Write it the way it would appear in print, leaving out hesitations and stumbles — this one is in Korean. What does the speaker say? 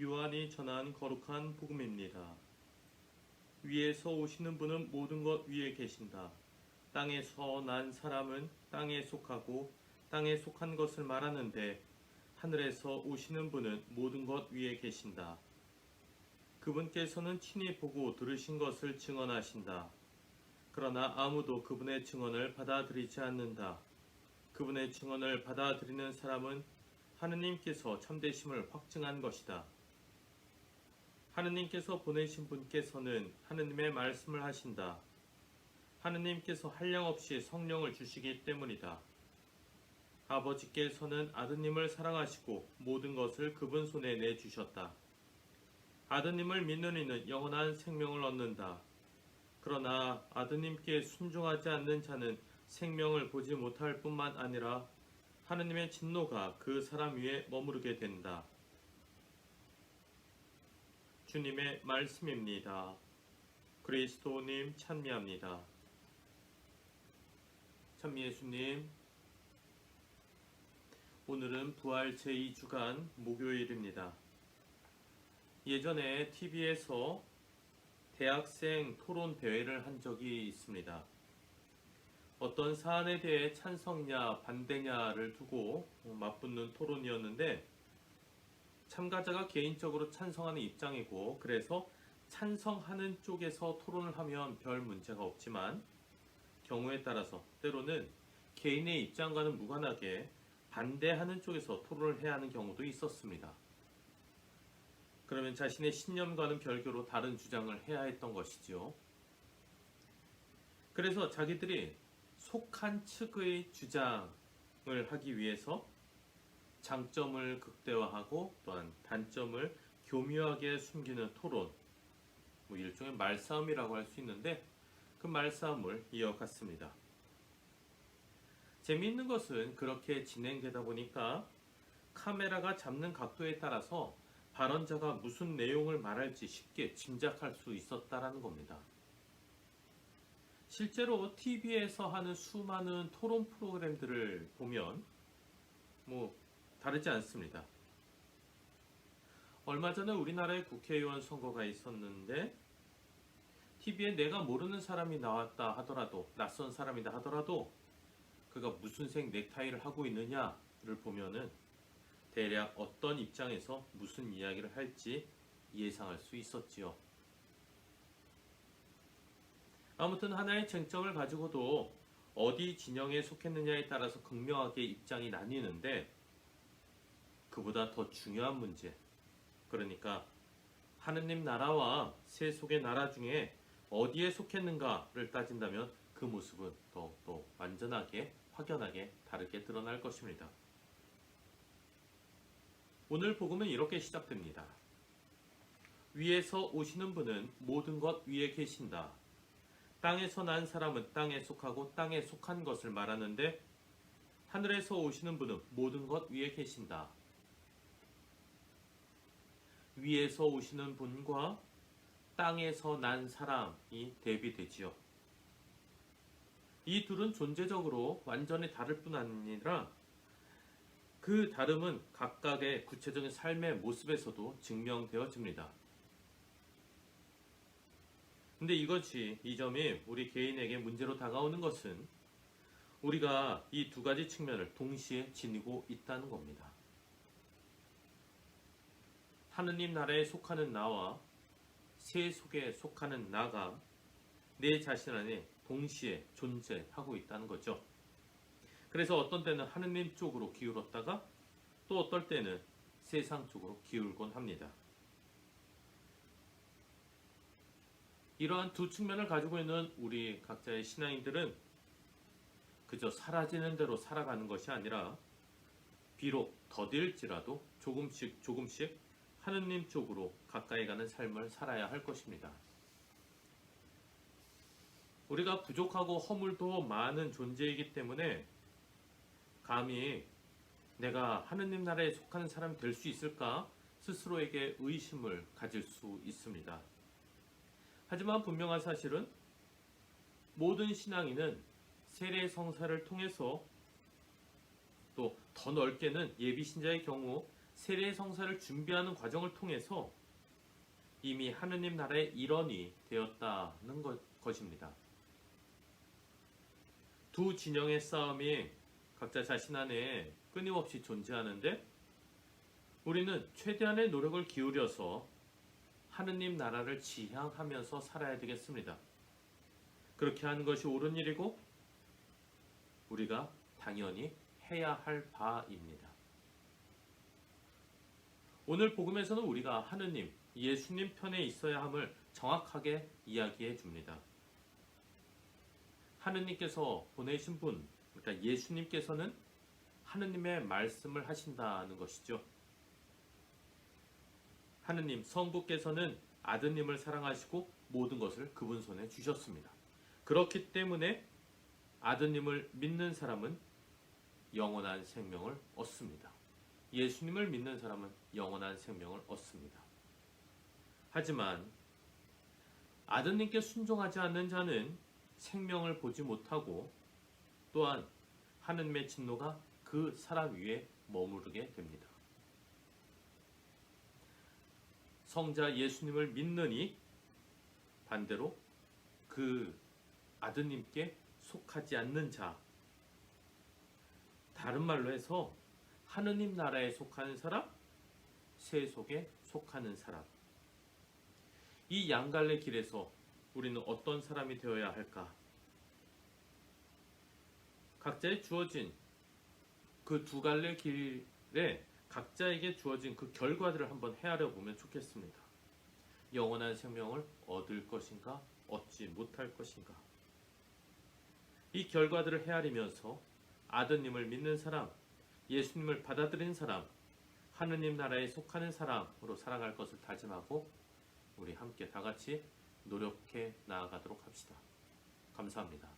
요한이 전한 거룩한 복음입니다. 위에서 오시는 분은 모든 것 위에 계신다. 땅에서 난 사람은 땅에 속하고 땅에 속한 것을 말하는데 하늘에서 오시는 분은 모든 것 위에 계신다. 그분께서는 친히 보고 들으신 것을 증언하신다. 그러나 아무도 그분의 증언을 받아들이지 않는다. 그분의 증언을 받아들이는 사람은 하느님께서 참되심을 확증한 것이다. 하느님께서 보내신 분께서는 하느님의 말씀을 하신다. 하느님께서 한량없이 성령을 주시기 때문이다. 아버지께서는 아드님을 사랑하시고 모든 것을 그분 손에 내주셨다. 아드님을 믿는 이는 영원한 생명을 얻는다. 그러나 아드님께 순종하지 않는 자는 생명을 보지 못할 뿐만 아니라 하느님의 진노가 그 사람 위에 머무르게 된다. 주님의 말씀입니다. 그리스도님 찬미합니다. 찬미예수님, 오늘은 부활 제2주간 목요일입니다. 예전에 TV에서 대학생 토론 대회를 한 적이 있습니다. 어떤 사안에 대해 찬성이냐 반대냐를 두고 맞붙는 토론이었는데 참가자가 개인적으로 찬성하는 입장이고 그래서 찬성하는 쪽에서 토론을 하면 별 문제가 없지만 경우에 따라서 때로는 개인의 입장과는 무관하게 반대하는 쪽에서 토론을 해야 하는 경우도 있었습니다. 그러면 자신의 신념과는 별개로 다른 주장을 해야 했던 것이죠. 그래서 자기들이 속한 측의 주장을 하기 위해서 장점을 극대화하고 또한 단점을 교묘하게 숨기는 토론, 일종의 말싸움이라고 할 수 있는데 그 말싸움을 이어갔습니다. 재미있는 것은 그렇게 진행되다 보니까 카메라가 잡는 각도에 따라서 발언자가 무슨 내용을 말할지 쉽게 짐작할 수 있었다라는 겁니다. 실제로 TV에서 하는 수많은 토론 프로그램들을 보면 다르지 않습니다. 얼마 전에 우리나라의 국회의원 선거가 있었는데 TV에 내가 모르는 사람이 나왔다 하더라도 낯선 사람이다 하더라도 그가 무슨 색 넥타이를 하고 있느냐를 보면은 대략 어떤 입장에서 무슨 이야기를 할지 예상할 수 있었지요. 아무튼 하나의 쟁점을 가지고도 어디 진영에 속했느냐에 따라서 극명하게 입장이 나뉘는데 그보다 더 중요한 문제, 그러니까 하느님 나라와 세속의 나라 중에 어디에 속했는가를 따진다면 그 모습은 더욱더 완전하게 확연하게 다르게 드러날 것입니다. 오늘 복음은 이렇게 시작됩니다. 위에서 오시는 분은 모든 것 위에 계신다. 땅에서 난 사람은 땅에 속하고 땅에 속한 것을 말하는데 하늘에서 오시는 분은 모든 것 위에 계신다. 위에서 오시는 분과 땅에서 난 사람이 대비되지요. 이 둘은 존재적으로 완전히 다를 뿐 아니라 그 다름은 각각의 구체적인 삶의 모습에서도 증명되어집니다. 근데 이 점이 우리 개인에게 문제로 다가오는 것은 우리가 이 두 가지 측면을 동시에 지니고 있다는 겁니다. 하느님 나라에 속하는 나와 세속에 속하는 나가 내 자신 안에 동시에 존재하고 있다는 거죠. 그래서 어떤 때는 하느님 쪽으로 기울었다가 또 어떨 때는 세상 쪽으로 기울곤 합니다. 이러한 두 측면을 가지고 있는 우리 각자의 신앙인들은 그저 사라지는 대로 살아가는 것이 아니라 비록 더딜지라도 조금씩 하느님 쪽으로 가까이 가는 삶을 살아야 할 것입니다. 우리가 부족하고 허물도 많은 존재이기 때문에 감히 내가 하느님 나라에 속하는 사람이 될 수 있을까 스스로에게 의심을 가질 수 있습니다. 하지만 분명한 사실은 모든 신앙인은 세례 성사를 통해서 또 더 넓게는 예비신자의 경우 세례 성사를 준비하는 과정을 통해서 이미 하느님 나라의 일원이 되었다는 것입니다. 두 진영의 싸움이 각자 자신 안에 끊임없이 존재하는데 우리는 최대한의 노력을 기울여서 하느님 나라를 지향하면서 살아야 되겠습니다. 그렇게 하는 것이 옳은 일이고 우리가 당연히 해야 할 바입니다. 오늘 복음에서는 우리가 하느님, 예수님 편에 있어야 함을 정확하게 이야기해 줍니다. 하느님께서 보내신 분, 그러니까 예수님께서는 하느님의 말씀을 하신다는 것이죠. 하느님, 성부께서는 아드님을 사랑하시고 모든 것을 그분 손에 주셨습니다. 그렇기 때문에 아드님을 믿는 사람은 영원한 생명을 얻습니다. 예수님을 믿는 사람은 영원한 생명을 얻습니다. 하지만 아드님께 순종하지 않는 자는 생명을 보지 못하고 또한 하느님의 진노가 그 사람 위에 머무르게 됩니다. 성자 예수님을 믿느니 반대로 그 아드님께 속하지 않는 자, 다른 말로 해서 하느님 나라에 속하는 사람, 세속에 속하는 사람, 이 양갈래 길에서 우리는 어떤 사람이 되어야 할까? 각자의 주어진 그 두 갈래 길에 각자에게 주어진 그 결과들을 한번 헤아려 보면 좋겠습니다. 영원한 생명을 얻을 것인가, 얻지 못할 것인가? 이 결과들을 헤아리면서 아드님을 믿는 사람, 예수님을 받아들인 사람, 하느님 나라에 속하는 사람으로 살아갈 것을 다짐하고 우리 함께 다 같이 노력해 나아가도록 합시다. 감사합니다.